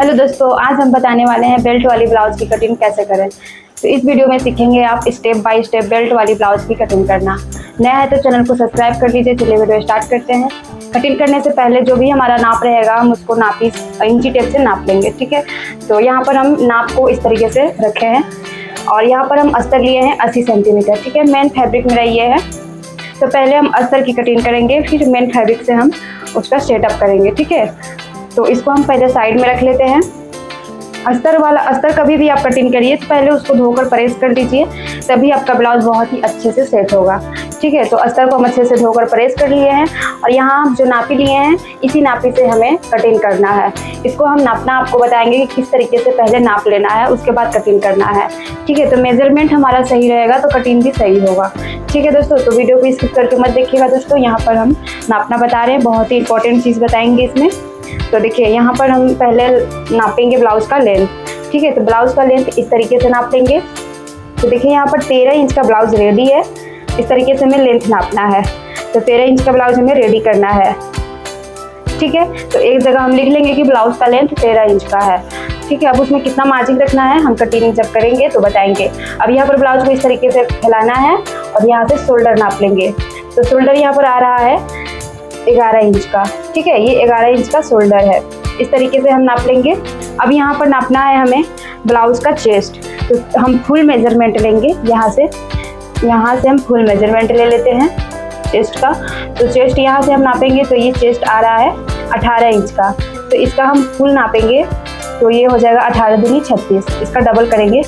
Hello दोस्तों, आज हम बताने वाले हैं बेल्ट वाली ब्लाउज की कटिंग कैसे करें। तो इस वीडियो में सीखेंगे आप स्टेप बाय स्टेप बेल्ट वाली ब्लाउज की कटिंग करना। नया है तो चैनल को सब्सक्राइब कर लीजिए। चलिए वीडियो स्टार्ट करते हैं। कटिंग करने से पहले जो भी हमारा नाप रहेगा हम उसको इंची टेप से नाप लेंगे, ठीक है। तो यहाँ पर हम नाप को इस तरीके से रखे हैं और यहाँ पर हम अस्तर लिए हैं 80 सेंटीमीटर, ठीक है। मेन फैब्रिक मेरा ये है। तो पहले हम अस्तर की कटिंग करेंगे, फिर मेन फैब्रिक से हम उसका सेटअप करेंगे, ठीक है। तो इसको हम पहले साइड में रख लेते हैं। अस्तर कभी भी आप कटिंग करिए तो पहले उसको धोकर प्रेस कर दीजिए, तभी आपका ब्लाउज बहुत ही अच्छे से सेट होगा, ठीक है। तो अस्तर को हम अच्छे से धोकर प्रेस कर लिए हैं और यहाँ हम जो नापी लिए हैं इसी नापी से हमें कटिंग करना है। इसको हम नापना आपको बताएंगे कि किस तरीके से पहले नाप लेना है, उसके बाद कटिंग करना है, ठीक है। तो मेजरमेंट हमारा सही रहेगा तो कटिंग भी सही होगा, ठीक है दोस्तों। तो वीडियो को स्किप करके मत देखिएगा दोस्तों। यहाँ पर हम नापना बता रहे हैं, बहुत ही इंपॉर्टेंट चीज़ बताएंगे इसमें। तो देखिए यहाँ पर हम पहले नापेंगे ब्लाउज का लेंथ, ठीक है। तो ब्लाउज का लेंथ इस तरीके से नाप लेंगे। तो देखिए यहाँ पर 13 इंच का ब्लाउज रेडी है। इस तरीके से हमें लेंथ नापना है। तो 13 इंच का ब्लाउज हमें रेडी करना है, ठीक है। तो एक जगह हम लिख लेंगे कि ब्लाउज का लेंथ 13 इंच का है, ठीक है। अब उसमें कितना मार्जिन रखना है हम कटिंग जब करेंगे तो बताएंगे। अब यहाँ पर ब्लाउज को इस तरीके से फैलाना है और यहाँ से शोल्डर नाप लेंगे। तो शोल्डर यहाँ पर आ रहा है 11 इंच का, ठीक है। ये 11 इंच का शोल्डर है। इस तरीके से हम नाप लेंगे। अब यहाँ पर नापना है हमें ब्लाउज का चेस्ट। तो हम फुल मेजरमेंट लेंगे। यहाँ से हम फुल मेजरमेंट ले लेते हैं चेस्ट का। तो चेस्ट यहाँ से हम नापेंगे तो ये चेस्ट आ रहा है 18 इंच का। तो इसका हम फुल नापेंगे तो ये हो जाएगा 18 दूनी 36। इसका डबल करेंगे।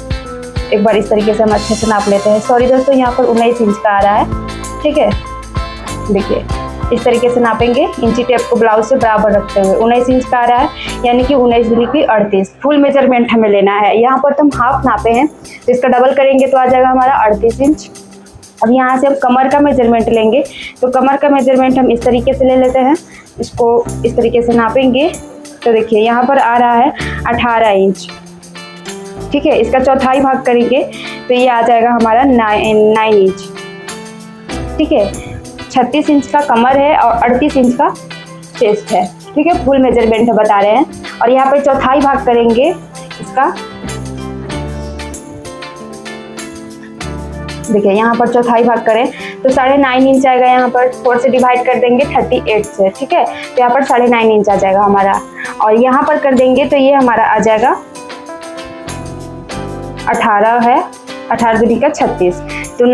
एक बार इस तरीके से हम अच्छे से नाप लेते हैं। सॉरी दोस्तों, यहाँ पर 19 इंच का आ रहा है, ठीक है। देखिए इस तरीके से नापेंगे इंची टेप को ब्लाउज से बराबर रखते हुए। 19 इंच का आ रहा है, यानी कि 19 दूनी की 38। फुल मेजरमेंट हमें लेना है। यहाँ पर तो हम हाफ नापे हैं तो इसका डबल करेंगे तो आ जाएगा हमारा 38 इंच। अब यहाँ से हम कमर का मेजरमेंट लेंगे। तो कमर का मेजरमेंट हम इस तरीके से ले लेते हैं। इसको इस तरीके से नापेंगे। तो देखिए यहाँ पर आ रहा है 18 इंच, ठीक है। इसका चौथाई भाग करेंगे तो ये आ जाएगा हमारा 9 इंच, ठीक है। 36 इंच का कमर है और 38 इंच का चेस्ट है, ठीक है। फुल मेजरमेंट बता रहे हैं। और यहाँ पर चौथाई भाग करेंगे इसका। देखिए यहाँ पर चौथाई भाग करें तो 9.5 इंच आएगा। यहाँ पर 4 से डिवाइड कर देंगे 38 से, ठीक है। तो यहाँ पर 9.5 इंच आ जाएगा हमारा। और यहाँ पर कर देंगे तो ये हमारा आ जाएगा 18 है, 18 दूनी का 36। तो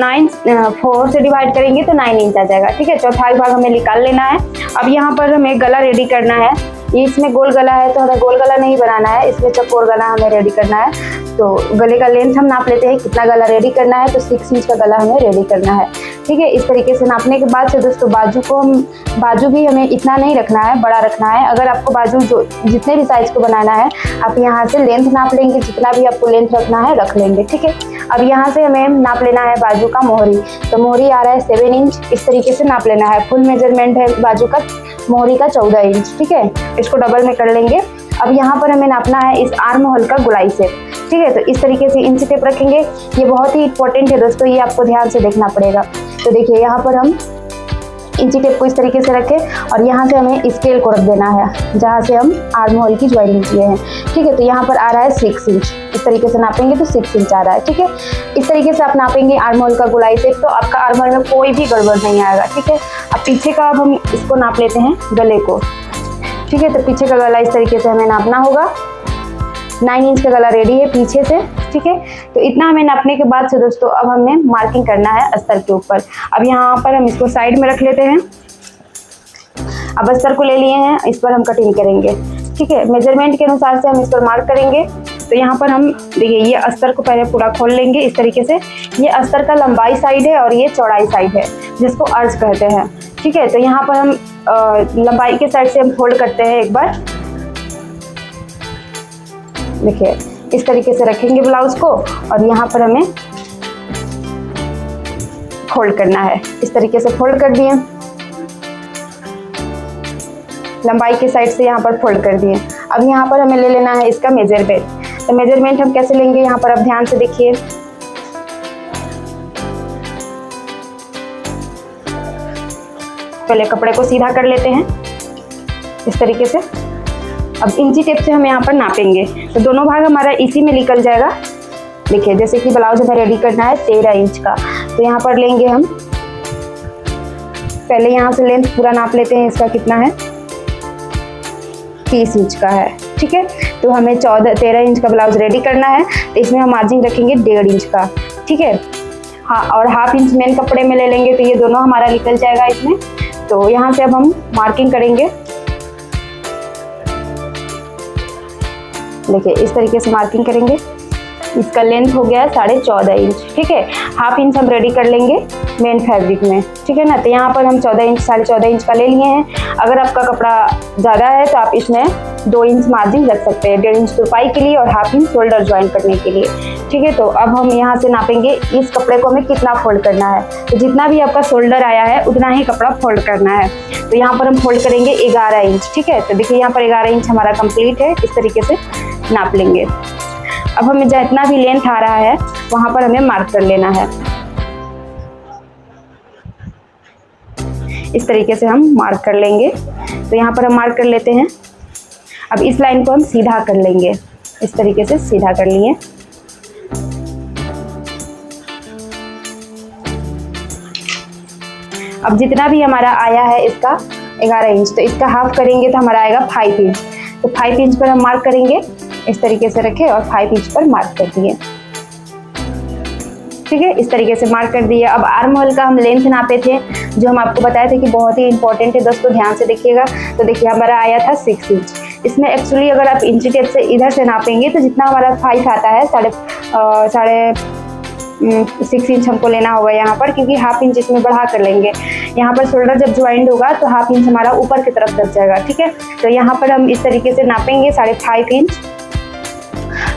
4 से डिवाइड करेंगे तो 9 इंच आ जाएगा, ठीक है। चौथाई भाग हमें निकाल लेना है। अब यहाँ पर हमें गला रेडी करना है। ये इसमें गोल गला है तो हमें गोल गला नहीं बनाना है, इसमें चौकोर गला हमें रेडी करना है। तो गले का लेंथ हम नाप लेते हैं कितना गला रेडी करना है। तो 6 इंच का गला हमें रेडी करना है, ठीक है। इस तरीके से नापने के बाद से दोस्तों बाजू भी हमें इतना नहीं रखना है, बड़ा रखना है। अगर आपको बाजू जितने भी साइज को बनाना है आप यहाँ से लेंथ नाप लेंगे, जितना भी आपको लेंथ रखना है रख लेंगे, ठीक है। अब यहाँ से हमें नाप लेना है बाजू का मोहरी। तो मोहरी आ रहा है 7 इंच। इस तरीके से नाप लेना है। फुल मेजरमेंट है बाजू का मोहरी का 14 इंच, ठीक है। इसको डबल में कर लेंगे। अब यहाँ पर हमें नापना है इस आर्म होल का गोलाई से, ठीक है। तो इस तरीके से इंची टेप रखेंगे। ये बहुत ही इंपॉर्टेंट है दोस्तों, ये आपको ध्यान से देखना पड़ेगा। तो देखिए यहाँ पर हम इंची टेप को इस तरीके से रखें और यहाँ से हमें स्केल को रख देना है जहाँ से हम आर्म होल की ज्वाइनिंग किए हैं, ठीक है। तो यहाँ पर आ रहा है 6 इंच। इस तरीके से नापेंगे तो 6 इंच आ रहा है, ठीक है। इस तरीके से आप नापेंगे आर्म होल का गोलाई से तो आपका आर्म होल में कोई भी गड़बड़ नहीं आएगा, ठीक है। अब पीछे का अब हम इसको नाप लेते हैं गले को, ठीक है। तो पीछे का गला इस तरीके से हमें नापना होगा। 9 इंच का गला रेडी है पीछे से, ठीक है। तो इतना हमें नापने के बाद से दोस्तों अब हमें मार्किंग करना है अस्तर के ऊपर। अब यहाँ पर हम इसको साइड में रख लेते हैं। अब अस्तर को ले लिए हैं, इस पर हम कटिंग करेंगे, ठीक है। मेजरमेंट के अनुसार से हम इस पर मार्क करेंगे। तो यहाँ पर हम देखिए ये अस्तर को पहले पूरा खोल लेंगे इस तरीके से। ये अस्तर का लंबाई साइड है और ये चौड़ाई साइड है जिसको अर्ज कहते हैं, ठीक है। तो यहाँ पर हम लंबाई के साइड से हम फोल्ड करते हैं एक बार। देखिए इस तरीके से रखेंगे ब्लाउज को और यहाँ पर हमें फोल्ड करना है। इस तरीके से फोल्ड कर दिए, लंबाई के साइड से यहाँ पर फोल्ड कर दिए। अब यहाँ पर हमें ले लेना है इसका मेजरमेंट। तो मेजरमेंट हम कैसे लेंगे यहाँ पर आप ध्यान से देखिए। पहले कपड़े को सीधा कर लेते हैं इस तरीके से। अब इंची टेप से हम यहाँ पर नापेंगे, तो दोनों भाग हमारा इसी में निकल जाएगा। देखिए जैसे कि ब्लाउज हमें रेडी करना है 13 इंच का, तो यहाँ पर लेंगे हम, पहले यहाँ से लेंथ पूरा नाप लेते हैं, इसका कितना है 30 इंच का है, ठीक है। तो हमें 13 इंच का ब्लाउज रेडी करना है, तो इसमें हम मार्जिन रखेंगे 1.5 इंच का, ठीक है। हाँ, और हाफ इंच मेन कपड़े में ले लेंगे, तो ये दोनों हमारा निकल जाएगा इसमें। तो यहाँ से अब हम मार्किंग करेंगे, देखिए इस तरीके से मार्किंग करेंगे। इसका लेंथ हो गया है 14.5 इंच, ठीक है। हाफ इंच हम रेडी कर लेंगे मेन फैब्रिक में, ठीक है ना। तो यहाँ पर हम 14 इंच 14.5 इंच का ले लिए हैं। अगर आपका कपड़ा ज़्यादा है तो आप इसमें 2 इंच मार्जिन रख सकते हैं, 1.5 इंच तुरपाई के लिए और हाफ इंच शोल्डर ज्वाइन करने के लिए, ठीक है। तो अब हम यहाँ से नापेंगे इस कपड़े को हमें कितना फोल्ड करना है। तो जितना भी आपका शोल्डर आया है उतना ही कपड़ा फोल्ड करना है। तो यहाँ पर हम फोल्ड करेंगे 11 इंच, ठीक है। तो देखिए यहाँ पर 11 इंच हमारा कंप्लीट है, इस तरीके से नाप लेंगे। अब हमें जितना भी लेंथ आ रहा है वहाँ पर हमें मार्क कर लेना है, इस तरीके से हम मार्क कर लेंगे। तो यहाँ पर हम मार्क कर लेते हैं। अब इस लाइन को हम सीधा कर लेंगे, इस तरीके से सीधा कर लिए। अब जितना भी हमारा आया है इसका 11 इंच, तो इसका हाफ करेंगे तो हमारा आएगा 5 इंच। तो 5 इंच पर हम मार्क करेंगे, इस तरीके से रखे और 5 इंच पर मार्क कर दिए, ठीक है। इस तरीके से मार्क कर दिए। अब आर्म होल का हम लेंथ नापे थे, जो हम आपको बताए थे कि बहुत ही इंपॉर्टेंट है दोस्तों, ध्यान से देखिएगा। तो देखिए हमारा आया था 6 इंच। इसमें एक्चुअली अगर आप इंची टेप से इधर से नापेंगे तो जितना हमारा 5 आता है, 6 इंच हमको लेना होगा यहाँ पर, क्योंकि हाफ इंच इसमें बढ़ा कर लेंगे। यहाँ पर शोल्डर जब ज्वाइंट होगा तो हाफ इंच हमारा ऊपर की तरफ दब जाएगा, ठीक है। तो यहाँ पर हम इस तरीके से नापेंगे 5.5 इंच,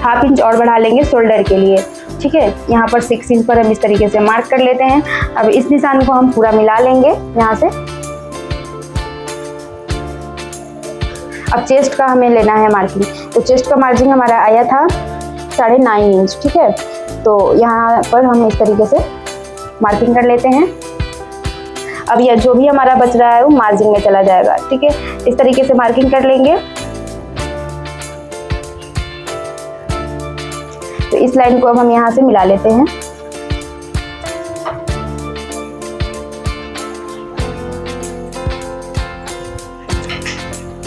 हाफ इंच और बढ़ा लेंगे शोल्डर के लिए, ठीक है। यहाँ पर 6 इंच पर हम इस तरीके से मार्क कर लेते हैं। अब इस निशान को हम पूरा मिला लेंगे यहाँ से। अब चेस्ट का हमें लेना है मार्किंग, तो चेस्ट का मार्जिन हमारा आया था 9.5 इंच, ठीक है। तो यहाँ पर हम इस तरीके से मार्किंग कर लेते हैं। अब यह जो भी हमारा बच रहा है वो मार्जिन में चला जाएगा, ठीक है। इस तरीके से मार्किंग कर लेंगे। तो इस लाइन को अब हम यहाँ से मिला लेते हैं।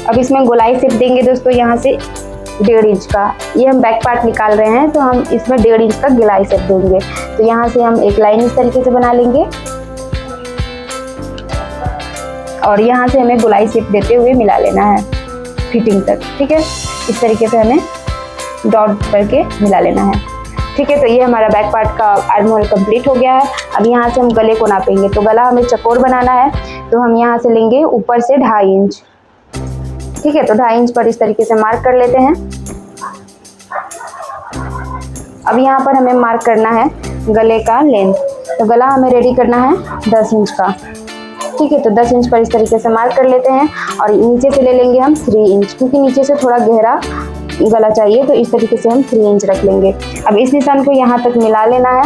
अब इसमें गोलाई शेप देंगे दोस्तों, यहाँ से 1.5 इंच का, ये हम बैक पार्ट निकाल रहे हैं तो हम इसमें 1.5 इंच का गोलाई शेप देंगे। तो यहाँ से हम एक लाइन इस तरीके से बना लेंगे और यहाँ से हमें गोलाई शेप देते हुए मिला लेना है फिटिंग तक, ठीक है। इस तरीके से हमें डॉट करके मिला लेना है, ठीक है। तो ये हमारा बैक पार्ट का आर्म होल कंप्लीट हो गया है। अब यहाँ से हम गले को नापेंगे, तो गला हमें चकोर बनाना है, तो हम यहाँ से लेंगे ऊपर से 2.5 इंच, ठीक है। तो 2.5 इंच पर इस तरीके से मार्क कर लेते हैं। अब यहाँ पर हमें मार्क करना है गले का लेंथ, तो गला हमें रेडी करना है 10 इंच का, ठीक है। तो 10 इंच पर इस तरीके से मार्क कर लेते हैं और नीचे से ले लेंगे हम 3 इंच, क्योंकि नीचे से थोड़ा गहरा गला चाहिए, तो इस तरीके से हम 3 इंच रख लेंगे। अब इस निशान को यहाँ तक मिला लेना है,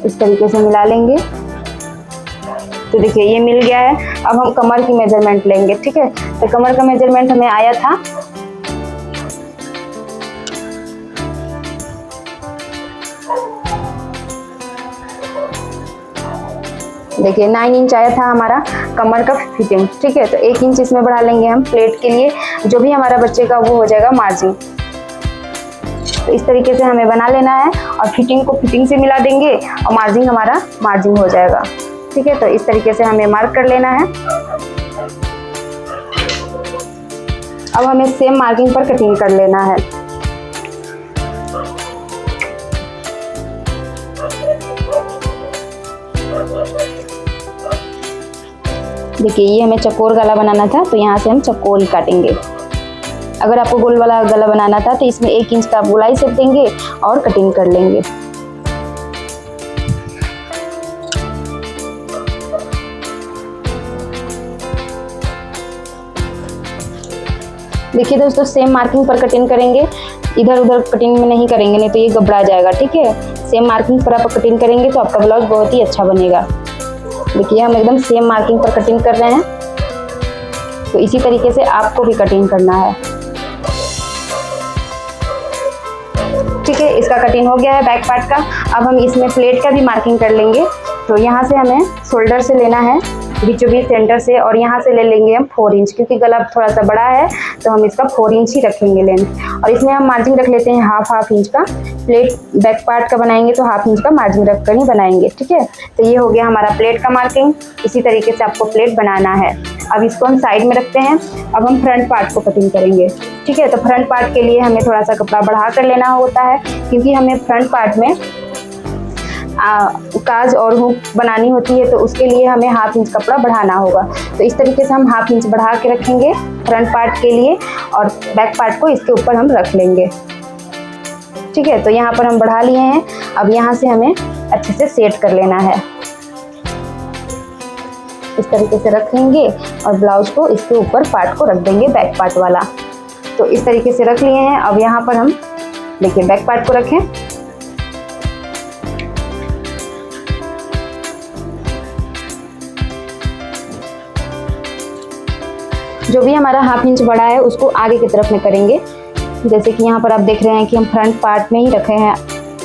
इस तरीके से मिला लेंगे। तो देखिए ये मिल गया है। अब हम कमर की मेजरमेंट लेंगे, ठीक है। तो कमर का मेजरमेंट हमें आया था देखिए 9 इंच आया था हमारा कमर का फिटिंग, ठीक है। तो 1 इंच इसमें बढ़ा लेंगे हम प्लेट के लिए, जो भी हमारा बच्चे का वो हो जाएगा मार्जिन। तो इस तरीके से हमें बना लेना है और फिटिंग को फिटिंग से मिला देंगे और मार्जिन हमारा मार्जिन हो जाएगा, ठीक है। तो इस तरीके से हमें मार्क कर लेना है। अब हमें सेम मार्किंग पर कटिंग कर लेना है। देखिए ये हमें चकोर गला बनाना था, तो यहाँ से हम चकोर काटेंगे। अगर आपको गोल वाला गला बनाना था तो इसमें 1 इंच का गोलाई शेप देंगे और कटिंग कर लेंगे। देखिए दोस्तों सेम मार्किंग पर कटिंग करेंगे, इधर उधर कटिंग में नहीं करेंगे, नहीं तो ये गबड़ा जाएगा, ठीक है। सेम मार्किंग पर आप कटिंग करेंगे तो आपका ब्लाउज बहुत ही अच्छा बनेगा। देखिए हम एकदम सेम मार्किंग पर कटिंग कर रहे हैं। तो इसी तरीके से आपको भी कटिंग करना है। ठीक है, इसका कटिंग हो गया है बैक पार्ट का। अब हम इसमें प्लेट का भी मार्किंग कर लेंगे। तो यहाँ से हमें शोल्डर से लेना है बीचों बीच सेंटर से, और यहाँ से ले लेंगे हम 4 इंच, क्योंकि गला थोड़ा सा बड़ा है तो हम इसका 4 इंच ही रखेंगे लेंथ। और इसमें हम मार्जिन रख लेते हैं हाफ इंच का। प्लेट बैक पार्ट का बनाएंगे तो हाफ इंच का मार्जिन रख कर ही बनाएंगे। ठीक है, तो ये हो गया हमारा प्लेट का मार्किंग। इसी तरीके से आपको प्लेट बनाना है। अब इसको हम साइड में रखते हैं। अब हम फ्रंट पार्ट को कटिंग करेंगे। ठीक है, तो फ्रंट पार्ट के लिए हमें थोड़ा सा कपड़ा बढ़ा कर लेना होता है, क्योंकि हमें फ्रंट पार्ट में काज और हुक बनानी होती है, तो उसके लिए हमें हाफ इंच कपड़ा बढ़ाना होगा। तो इस तरीके से हम हाफ इंच बढ़ा के रखेंगे फ्रंट पार्ट के लिए, और बैक पार्ट को इसके ऊपर हम रख लेंगे। ठीक है, तो यहाँ पर हम बढ़ा लिए हैं। अब यहाँ से हमें अच्छे से सेट कर लेना है। इस तरीके से रखेंगे और ब्लाउज को इसके ऊपर पार्ट को रख देंगे, बैक पार्ट वाला। तो इस तरीके से रख लिए हैं। अब यहाँ पर हम देखिए बैक पार्ट को रखें। जो भी हमारा हाफ इंच बड़ा है उसको आगे की तरफ में करेंगे। जैसे कि यहाँ पर आप देख रहे हैं कि हम फ्रंट पार्ट में ही रखे हैं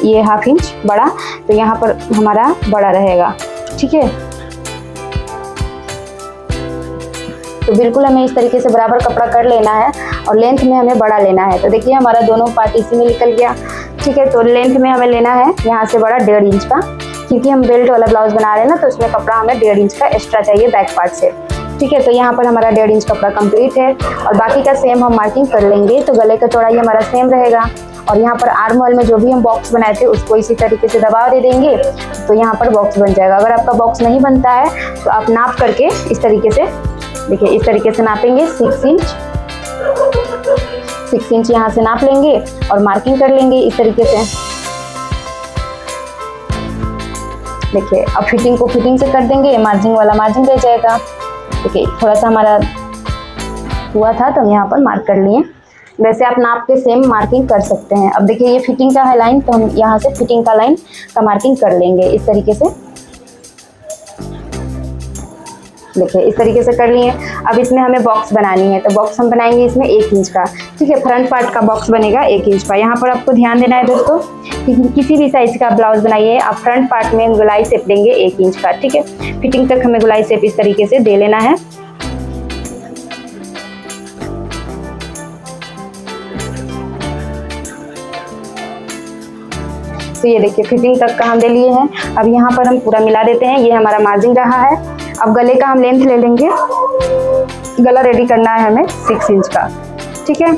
ये हाफ इंच बड़ा, तो यहाँ पर हमारा बड़ा रहेगा। ठीक है, तो बिल्कुल हमें इस तरीके से बराबर कपड़ा कर लेना है और लेंथ में हमें बड़ा लेना है। तो देखिए हमारा दोनों पार्ट इसी में निकल गया। ठीक है, तो लेंथ में हमें लेना है यहाँ से बड़ा 1.5 इंच का, क्योंकि हम बेल्ट वाला ब्लाउज बना रहे हैं ना, तो उसमें कपड़ा हमें 1.5 इंच का एक्स्ट्रा चाहिए बैक पार्ट से। ठीक है, तो यहाँ पर हमारा 1.5 इंच कपड़ा कंप्लीट है, और बाकी का सेम हम मार्किंग कर लेंगे। तो गले का चौड़ाई हमारा सेम रहेगा, और यहाँ पर आर्म होल में जो भी हम बॉक्स बनाए थे उसको इसी तरीके से दबा दे देंगे, तो यहाँ पर बॉक्स बन जाएगा। अगर आपका बॉक्स नहीं बनता है तो आप नाप करके इस तरीके से देखिए, इस तरीके से नापेंगे 6 इंच यहाँ से नाप लेंगे और मार्किंग कर लेंगे इस तरीके से। देखिए, अब फिटिंग को फिटिंग से कर देंगे, मार्जिन वाला मार्जिन रह जाएगा। देखिए, थोड़ा सा हमारा हुआ था तो हम यहाँ पर मार्क कर लिए। वैसे आप नाप के सेम मार्किंग कर सकते हैं। अब देखिए ये फिटिंग का है लाइन, तो हम यहाँ से फिटिंग का लाइन का मार्किंग कर लेंगे इस तरीके से। देखिए इस तरीके से कर लिए। अब इसमें हमें बॉक्स बनानी है, तो बॉक्स हम बनाएंगे इसमें 1 इंच का। ठीक है, फ्रंट पार्ट का बॉक्स बनेगा 1 इंच का। यहाँ पर आपको ध्यान देना है दोस्तों, किसी भी साइज का ब्लाउज बनाइए आप फ्रंट पार्ट में गोलाई शेप देंगे 1 इंच का। ठीक है, फिटिंग तक हमें गोलाई शेप इस तरीके से दे लेना है। तो ये देखिए फिटिंग तक का हम दे लिए हैं। अब यहाँ पर हम पूरा मिला देते हैं। ये हमारा मार्जिन रहा है। अब गले का हम लेंथ ले लेंगे। गला रेडी करना है हमें 6 इंच का। ठीक है,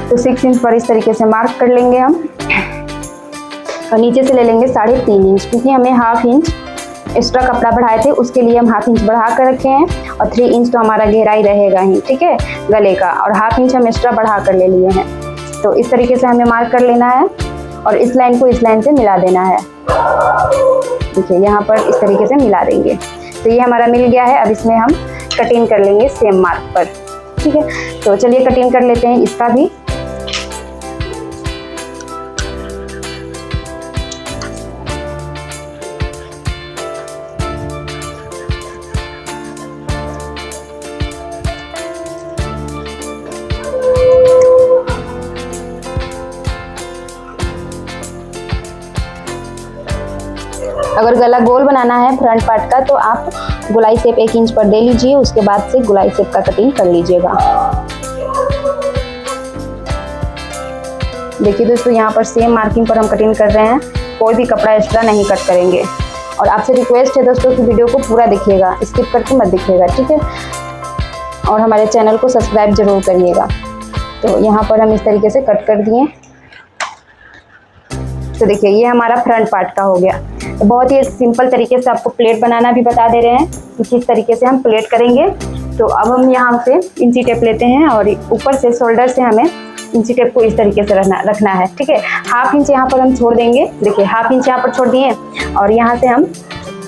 तो 6 इंच पर इस तरीके से मार्क कर लेंगे हम, और नीचे से ले लेंगे 3.5 इंच, क्योंकि हमें हाफ इंच एक्स्ट्रा कपड़ा बढ़ाए थे उसके लिए हम हाफ इंच बढ़ा कर रखे हैं, और 3 इंच तो हमारा गहराई रहेगा ही। ठीक है, गले का, और हाफ इंच हम एक्स्ट्रा बढ़ा कर ले लिए हैं। तो इस तरीके से हमें मार्क कर लेना है, और इस लाइन को इस लाइन से मिला देना है। देखिए यहाँ पर इस तरीके से मिला देंगे। तो ये हमारा मिल गया है। अब इसमें हम कटिंग कर लेंगे सेम मार्क पर। ठीक है, तो चलिए कटिंग कर लेते हैं इसका भी। अगर गला गोल बनाना है फ्रंट पार्ट का, तो आप गोलाई शेप 1 इंच पर दे लीजिए, उसके बाद से गोलाई शेप का कटिंग कर लीजिएगा। देखिए दोस्तों, यहाँ पर सेम मार्किंग पर हम कटिंग कर रहे हैं, कोई भी कपड़ा एक्स्ट्रा नहीं कट करेंगे। और आपसे रिक्वेस्ट है दोस्तों कि वीडियो को पूरा देखिएगा, स्किप करके मत देखिएगा। ठीक है, और हमारे चैनल को सब्सक्राइब जरूर करिएगा। तो यहाँ पर हम इस तरीके से कट कर दिए। तो देखिए ये हमारा फ्रंट पार्ट का हो गया। तो बहुत ही सिंपल तरीके से आपको प्लेट बनाना भी बता दे रहे हैं कि किस तरीके से हम प्लेट करेंगे। तो अब हम यहाँ से इंची टेप लेते हैं, और ऊपर से शोल्डर से हमें इंची टेप को इस तरीके से रखना है। ठीक है, हाफ इंच यहाँ पर हम छोड़ देंगे। देखिए हाफ इंच यहाँ पर छोड़ दिए, और यहाँ से हम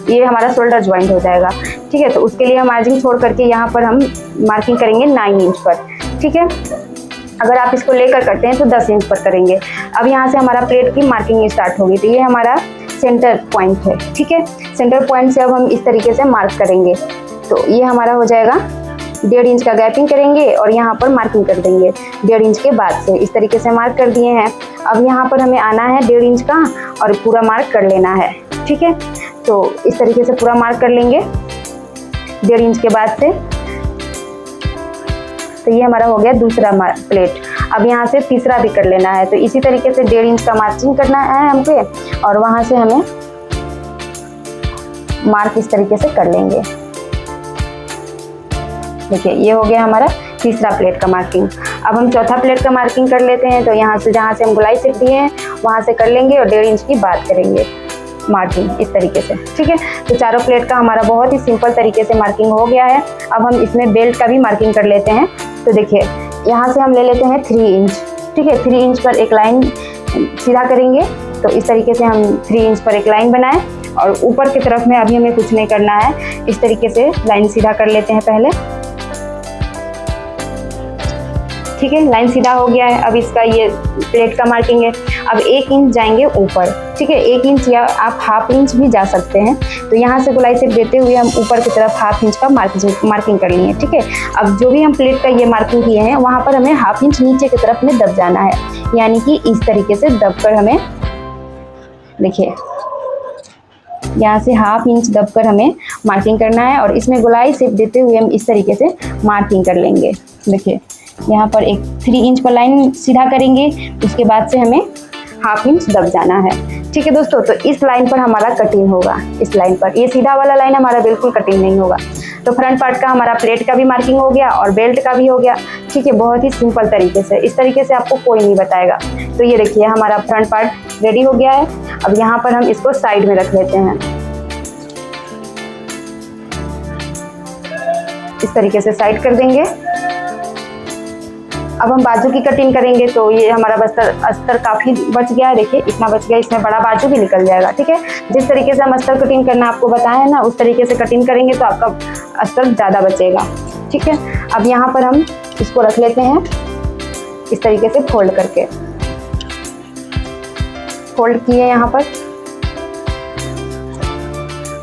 ये हमारा शोल्डर ज्वाइंट हो जाएगा। ठीक है, तो उसके लिए हम मार्जिन छोड़ करके यहाँ पर हम मार्किंग करेंगे 9 इंच पर। ठीक है, अगर आप इसको लेकर करते हैं तो 10 इंच पर करेंगे। अब यहाँ से हमारा प्लेट की मार्किंग स्टार्ट होगी। तो ये हमारा सेंटर पॉइंट है। ठीक है, सेंटर पॉइंट से अब हम इस तरीके से मार्क करेंगे। तो ये हमारा हो जाएगा 1.5 इंच का गैपिंग करेंगे और यहाँ पर मार्किंग कर देंगे 1.5 इंच के बाद से। इस तरीके से मार्क कर दिए हैं। अब यहाँ पर हमें आना है 1.5 इंच का और पूरा मार्क कर लेना है, ठीक है। तो इस तरीके से पूरा मार्क कर लेंगे 1.5 इंच के बाद से। तो ये हमारा हो गया दूसरा प्लेट। अब यहाँ से तीसरा भी कर लेना है। तो इसी तरीके से 1.5 इंच का मार्किंग करना है हम पे और वहाँ से हमें मार्क इस तरीके से कर लेंगे। देखिए ये हो गया हमारा तीसरा प्लेट का मार्किंग। अब हम चौथा प्लेट का मार्किंग कर लेते हैं। तो यहाँ से जहाँ से हम गोलाई सेट दिए हैं वहाँ से कर लेंगे और 1.5 इंच की बात करेंगे मार्किंग इस तरीके से, ठीक है। तो चारों प्लेट का हमारा बहुत ही सिंपल तरीके से मार्किंग हो गया है। अब हम इसमें बेल्ट का भी मार्किंग कर लेते हैं। तो देखिए यहाँ से हम ले लेते हैं 3 इंच, ठीक है। 3 इंच पर एक लाइन सीधा करेंगे। तो इस तरीके से हम 3 इंच पर एक लाइन बनाएं और ऊपर की तरफ में अभी हमें कुछ नहीं करना है। इस तरीके से लाइन सीधा कर लेते हैं पहले, ठीक है। लाइन सीधा हो गया है। अब इसका ये प्लेट का मार्किंग है। अब 1 इंच जाएंगे ऊपर, ठीक है। 1 इंच या आप ½ इंच भी जा सकते हैं। तो यहाँ से गोलाई सेप देते हुए हम ऊपर की तरफ ½ इंच का मार्किंग कर लिए, ठीक है। अब जो भी हम प्लेट का ये मार्किंग किए हैं वहाँ पर हमें ½ इंच नीचे की तरफ में दब जाना है, यानी कि इस तरीके से दब कर हमें, देखिए यहाँ से ½ इंच दब कर हमें मार्किंग करना है और इसमें गोलाई सेप देते हुए हम इस तरीके से मार्किंग कर लेंगे। देखिए यहाँ पर एक 3 इंच पर लाइन सीधा करेंगे, उसके बाद से हमें ½ इंच दब जाना है, ठीक है दोस्तों। तो इस लाइन पर हमारा कटिंग होगा, इस लाइन पर। ये सीधा वाला लाइन हमारा बिल्कुल कटिंग नहीं होगा। तो फ्रंट पार्ट का हमारा प्लेट का भी मार्किंग हो गया और बेल्ट का भी हो गया, ठीक है। बहुत ही सिंपल तरीके से, इस तरीके से आपको कोई नहीं बताएगा। तो ये देखिए हमारा फ्रंट पार्ट रेडी हो गया है। अब यहाँ पर हम इसको साइड में रख लेते हैं, इस तरीके से साइड कर देंगे। अब हम बाजू की कटिंग करेंगे। तो ये हमारा अस्तर काफ़ी बच गया है, देखिए इतना बच गया, इसमें बड़ा बाजू भी निकल जाएगा, ठीक है। जिस तरीके से हम अस्तर कटिंग करना आपको बताया है ना, उस तरीके से कटिंग करेंगे तो आपका अस्तर ज़्यादा बचेगा, ठीक है। अब यहाँ पर हम इसको रख लेते हैं इस तरीके से फोल्ड करके। फोल्ड किए यहाँ पर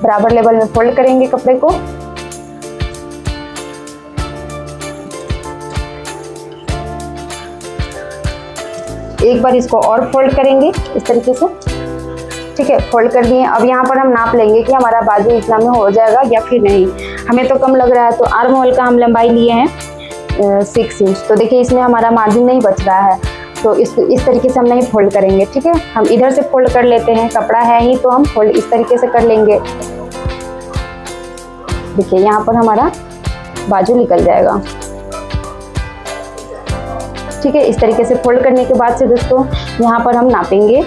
बराबर लेवल में फोल्ड करेंगे कपड़े को। एक बार इसको और फोल्ड करेंगे इस तरीके से, ठीक है। फोल्ड कर दिए। अब यहाँ पर हम नाप लेंगे कि हमारा बाजू इतना में हो जाएगा या फिर नहीं। हमें तो कम लग रहा है, तो आर्म होल का हम लंबाई लिए हैं 6 इंच। तो देखिए इसमें हमारा मार्जिन नहीं बच रहा है, तो इस तरीके से हम नहीं फोल्ड करेंगे, ठीक है। हम इधर से फोल्ड कर लेते हैं, कपड़ा है ही तो हम फोल्ड इस तरीके से कर लेंगे। देखिए यहाँ पर हमारा बाजू निकल जाएगा, ठीक है। इस तरीके से फोल्ड करने के बाद से दोस्तों यहाँ पर हम नापेंगे।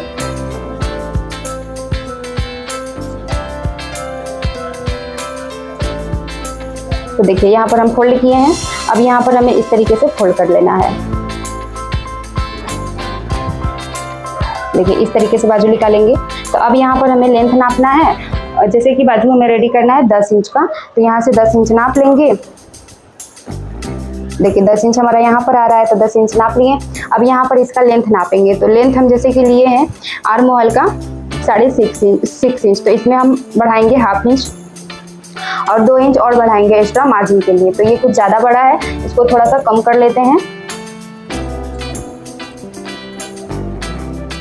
तो देखिए यहाँ पर हम फोल्ड किए हैं। अब यहाँ पर हमें इस तरीके से फोल्ड कर लेना है। देखिए इस तरीके से बाजू निकालेंगे। तो अब यहाँ पर हमें लेंथ नापना है। जैसे कि बाजू हमें रेडी करना है 10 इंच का, तो यहाँ से 10 इंच नाप लेंगे। देखिए 10 इंच हमारा यहाँ पर आ रहा है, तो 10 इंच नाप लिए। अब यहाँ पर इसका लेंथ नापेंगे। तो लेंथ हम जैसे कि लिए हैं आर्म होल का 6.5 इंच, तो इसमें हम बढ़ाएंगे ½ इंच और 2 इंच और बढ़ाएंगे एक्स्ट्रा मार्जिन के लिए। तो ये कुछ ज़्यादा बड़ा है, इसको थोड़ा सा कम कर लेते हैं।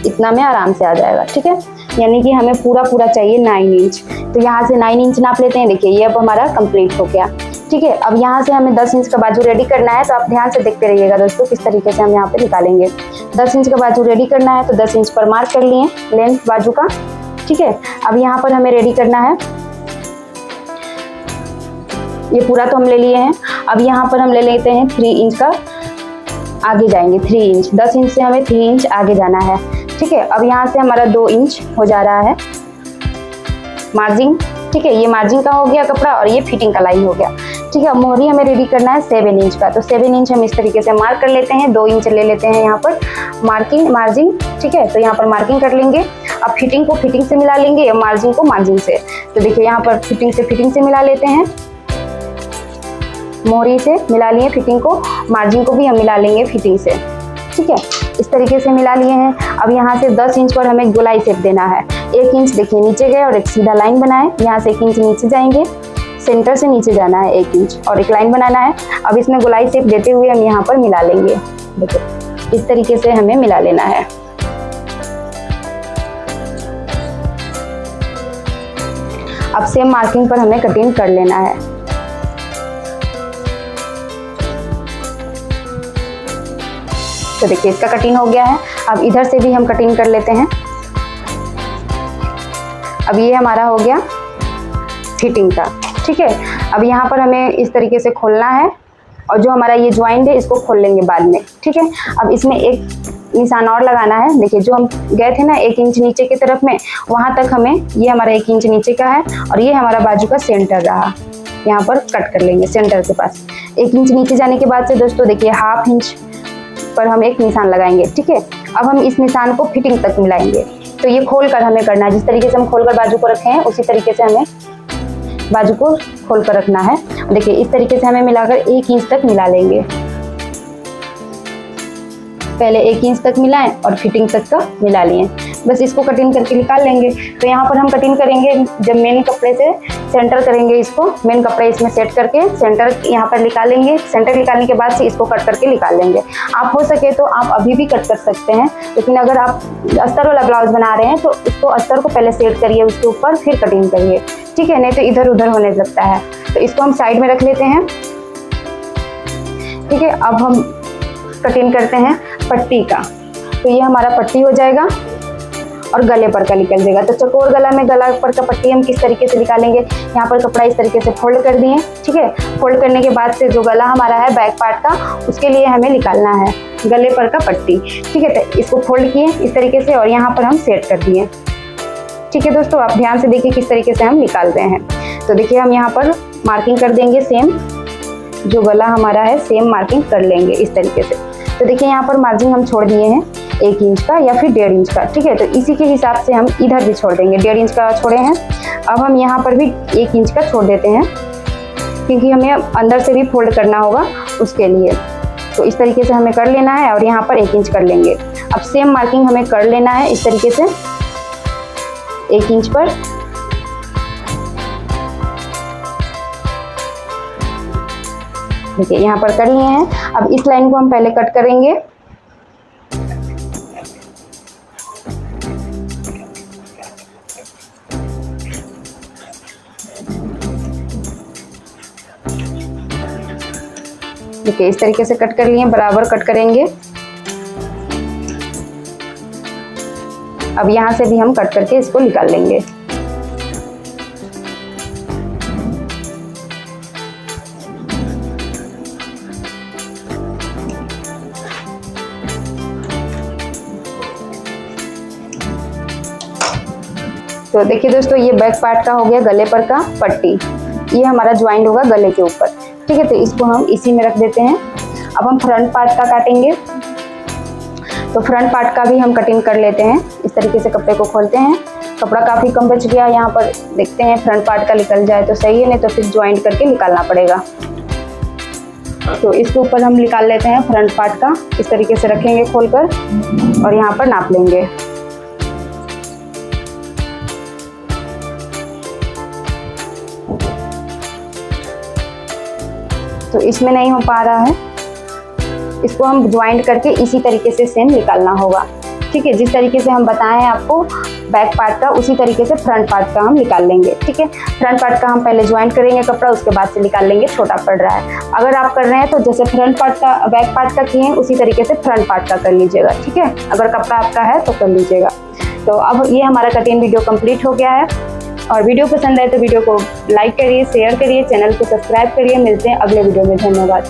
इतना में आराम से आ जाएगा, ठीक है। यानी कि हमें पूरा चाहिए 9 इंच। तो यहाँ से 9 इंच नाप लेते हैं। देखिए ये अब हमारा कंप्लीट हो गया, ठीक है। अब यहाँ से हमें 10 इंच का बाजू रेडी करना है। तो आप ध्यान से देखते रहिएगा दोस्तों किस तरीके से हम यहाँ पे निकालेंगे। 10 इंच का बाजू रेडी करना है, तो 10 इंच पर मार्क कर लिए लेंथ बाजू का, ठीक है। अब यहाँ पर हमें रेडी करना है, ये पूरा तो हम ले लिए हैं। अब यहाँ पर हम ले लेते हैं 3 इंच का, आगे जाएंगे 3 इंच। 10 इंच से हमें 3 इंच आगे जाना है, ठीक है। अब यहाँ से हमारा 2 इंच हो जा रहा है मार्जिन, ठीक है। ये मार्जिन का हो गया कपड़ा और ये फिटिंग का लाइन हो गया, ठीक है। मोहरी हमें रेडी करना है 7 इंच का। तो 7 इंच हम इस तरीके से मार्क कर लेते हैं। 2 इंच ले लेते हैं यहाँ पर मार्जिन, ठीक है। तो यहाँ पर मार्किंग कर लेंगे। अब फिटिंग को फिटिंग से मिला लेंगे, मार्जिन को मार्जिन से। तो देखिए यहाँ पर फिटिंग से मिला लेते हैं, मोहरी से मिला लिए फिटिंग को, मार्जिन को भी हम मिला लेंगे फिटिंग से, ठीक है। इस तरीके से मिला लिए हैं। अब यहाँ से 10 इंच पर हमें गोलाई शेप देना है। 1 इंच देखिए नीचे गए और एक सीधा लाइन बनाए, यहाँ से 1 इंच नीचे जाएंगे, सेंटर से नीचे जाना है 1 इंच और एक लाइन बनाना है। अब इसमें गोलाई शेप देते हुए हम यहाँ पर मिला लेंगे। देखो इस तरीके से हमें मिला लेना है। अब सेम मार्किंग पर हमें कटिंग कर लेना है। तो देखिए इसका कटिंग हो गया है। अब इधर से भी हम कटिंग कर लेते हैं। अब ये हमारा हो गया फिटिंग का, ठीक है। अब यहाँ पर हमें इस तरीके से खोलना है और जो हमारा ये ज्वाइंट है इसको खोल लेंगे बाद में, ठीक है। अब इसमें एक निशान और लगाना है। देखिए जो हम गए थे ना 1 इंच नीचे की तरफ में, वहाँ तक हमें, ये हमारा 1 इंच नीचे का है और ये हमारा बाजू का सेंटर रहा। यहाँ पर कट कर लेंगे सेंटर के पास। 1 इंच नीचे जाने के बाद से दोस्तों देखिए 1/2 इंच पर हम एक निशान लगाएंगे, ठीक है। अब हम इस निशान को फिटिंग तक मिलाएंगे। तो ये खोल कर हमें करना है, जिस तरीके से हम खोल कर बाजू को रखे हैं उसी तरीके से हमें बाजू को खोल कर रखना है। देखिए इस तरीके से हमें मिलाकर 1 इंच तक मिला लेंगे। पहले 1 इंच तक मिलाएं और फिटिंग तक का मिला लिए। बस इसको कटिंग करके निकाल लेंगे। तो यहाँ पर हम कटिंग करेंगे जब मेन कपड़े से सेंटर करेंगे इसको, मेन कपड़े इसमें सेट करके सेंटर यहाँ पर निकालेंगे। सेंटर निकालने के बाद से इसको कट करके निकाल लेंगे। आप हो सके तो आप अभी भी कट कर सकते हैं, लेकिन अगर आप अस्तर वाला ब्लाउज बना रहे हैं तो इसको अस्तर को पहले सेट करिए, उसके ऊपर फिर कटिंग करिए, ठीक है। नहीं तो इधर उधर होने लगता है। तो इसको हम साइड में रख लेते हैं, ठीक है। अब हम कटिंग करते हैं पट्टी का। तो ये हमारा पट्टी हो जाएगा और गले पर का निकल जाएगा। तो चकोर गला में गला पर का पट्टी हम किस तरीके से निकालेंगे, यहाँ पर कपड़ा इस तरीके से फोल्ड कर दिए, ठीक है। फोल्ड करने के बाद से जो गला हमारा है बैक पार्ट का, उसके लिए हमें निकालना है गले पर का पट्टी, ठीक है। तो इसको फोल्ड किए इस तरीके से और यहाँ पर हम सेट कर दिए, ठीक है। दोस्तों आप ध्यान से देखिए किस तरीके से हम निकाल रहे हैं। तो देखिए हम यहाँ पर मार्किंग कर देंगे, सेम जो गला हमारा है सेम मार्किंग कर लेंगे इस तरीके से। तो देखिए यहाँ पर मार्जिन हम छोड़ दिए हैं 1 इंच का या फिर 1.5 इंच का, ठीक है। तो इसी के हिसाब से हम इधर भी छोड़ देंगे, 1.5 इंच का छोड़े हैं। अब हम यहाँ पर भी 1 इंच का छोड़ देते हैं, क्योंकि हमें अंदर से भी फोल्ड करना होगा उसके लिए। तो इस तरीके से हमें कर लेना है और यहाँ पर 1 इंच कर लेंगे। अब सेम मार्किंग हमें कर लेना है इस तरीके से 1 इंच पर। देखिए यहाँ पर कर लिए हैं। अब इस लाइन को हम पहले कट करेंगे। देखिए इस तरीके से कट कर लिए, बराबर कट करेंगे। अब यहाँ से भी हम कट करके इसको निकाल लेंगे। तो देखिए दोस्तों ये बैक पार्ट का हो गया गले पर का पट्टी, ये हमारा ज्वाइंट होगा गले के ऊपर, ठीक है। तो इसको हम इसी में रख देते हैं। अब हम फ्रंट पार्ट का काटेंगे। तो फ्रंट पार्ट का भी हम कटिंग कर लेते हैं। इस तरीके से कपड़े को खोलते हैं। कपड़ा काफ़ी कम बच गया, यहाँ पर देखते हैं फ्रंट पार्ट का निकल जाए तो सही है, नहीं तो फिर ज्वाइंट करके निकालना पड़ेगा। तो इसके ऊपर हम निकाल लेते हैं फ्रंट पार्ट का। इस तरीके से रखेंगे खोलकर और यहाँ पर नाप लेंगे। तो इसमें नहीं हो पा रहा है, इसको हम ज्वाइंट करके इसी तरीके से सेम निकालना होगा, ठीक है। जिस तरीके से हम बताएं हैं आपको बैक पार्ट का, उसी तरीके से फ्रंट पार्ट का हम निकाल लेंगे, ठीक है। फ्रंट पार्ट का हम पहले ज्वाइंट करेंगे कपड़ा, उसके बाद से निकाल लेंगे, छोटा पड़ रहा है। अगर आप कर रहे हैं तो जैसे फ्रंट पार्ट का बैक पार्ट का किए हैं उसी तरीके से फ्रंट पार्ट का कर लीजिएगा, ठीक है। अगर कपड़ा आपका है तो कर लीजिएगा। तो अब ये हमारा कटिंग वीडियो कंप्लीट हो गया है। और वीडियो पसंद आए तो वीडियो को लाइक करिए, शेयर करिए, चैनल को सब्सक्राइब करिए। मिलते हैं अगले वीडियो में। धन्यवाद।